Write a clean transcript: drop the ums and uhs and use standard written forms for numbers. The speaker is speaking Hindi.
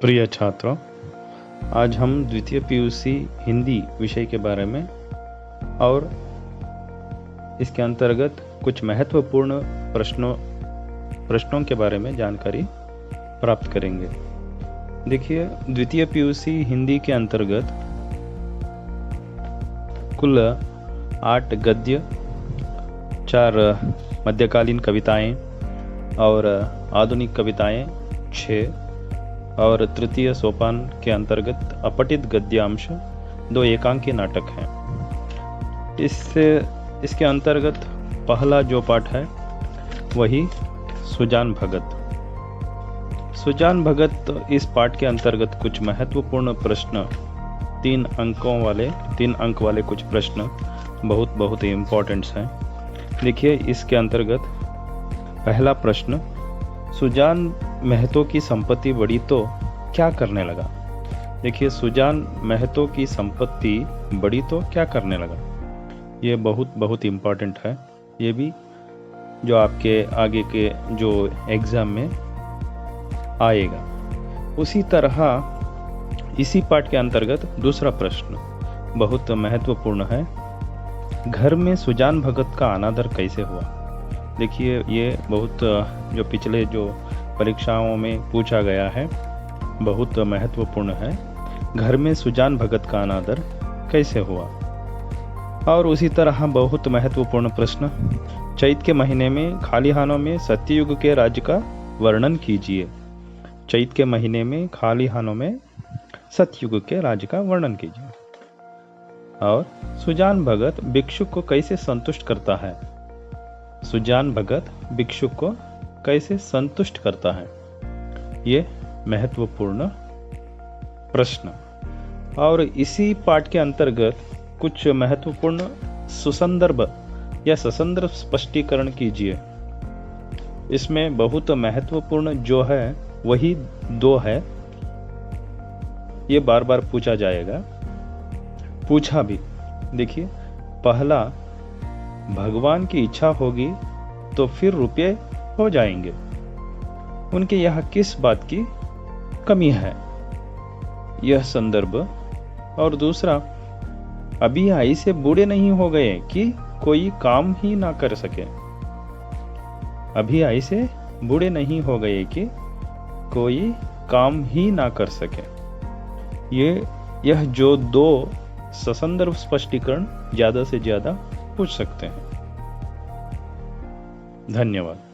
प्रिय छात्रों, आज हम द्वितीय पीयूसी हिंदी विषय के बारे में और इसके अंतर्गत कुछ महत्वपूर्ण प्रश्नों के बारे में जानकारी प्राप्त करेंगे। देखिए, द्वितीय पीयूसी हिंदी के अंतर्गत कुल 8 गद्य, 4 मध्यकालीन कविताएं और आधुनिक कविताएं 6 और तृतीय सोपान के अंतर्गत अपठित गद्यांश 2 एकांकी नाटक हैं। इसके अंतर्गत पहला जो पाठ है वही सुजान भगत। सुजान भगत इस पाठ के अंतर्गत कुछ महत्वपूर्ण प्रश्न 3 अंक वाले कुछ प्रश्न बहुत इम्पोर्टेंट्स हैं। देखिए, इसके अंतर्गत पहला प्रश्न, सुजान महतो की संपत्ति बढ़ी तो क्या करने लगा। देखिए, सुजान महतो की संपत्ति बढ़ी तो क्या करने लगा, ये बहुत इम्पोर्टेंट है। ये भी जो आपके आगे के जो एग्ज़ाम में आएगा। उसी तरह इसी पाठ के अंतर्गत दूसरा प्रश्न बहुत महत्वपूर्ण है, घर में सुजान भगत का अनादर कैसे हुआ। देखिए, ये बहुत जो पिछले जो परीक्षाओं में पूछा गया है, बहुत महत्वपूर्ण है। घर में सुजान भगत का अनादर कैसे हुआ। और उसी तरह बहुत महत्वपूर्ण प्रश्न, चैत के महीने में खाली हानों में सत्ययुग के राज्य का वर्णन कीजिए। चैत के महीने में खाली हानों में सत्ययुग के राज्य का वर्णन कीजिए। और सुजान भगत भिक्षुक को कैसे संतुष्ट करता है। सुजान भगत भिक्षुक को कैसे संतुष्ट करता है, ये महत्वपूर्ण प्रश्न। और इसी पाठ के अंतर्गत कुछ महत्वपूर्ण सुसंदर्भ या ससंदर्भ स्पष्टीकरण कीजिए। इसमें बहुत महत्वपूर्ण जो है वही 2 है। ये बार बार पूछा जाएगा, पूछा भी। देखिए, पहला, भगवान की इच्छा होगी तो फिर रुपये हो जाएंगे, उनके यहाँ किस बात की कमी है, यह संदर्भ। और दूसरा, अभी ऐसे बूढ़े नहीं हो गए कि कोई काम ही ना कर सके। अभी ऐसे बूढ़े नहीं हो गए कि कोई काम ही ना कर सके। यह जो 2 ससंदर्भ स्पष्टीकरण ज्यादा से ज्यादा पूछ सकते हैं। धन्यवाद।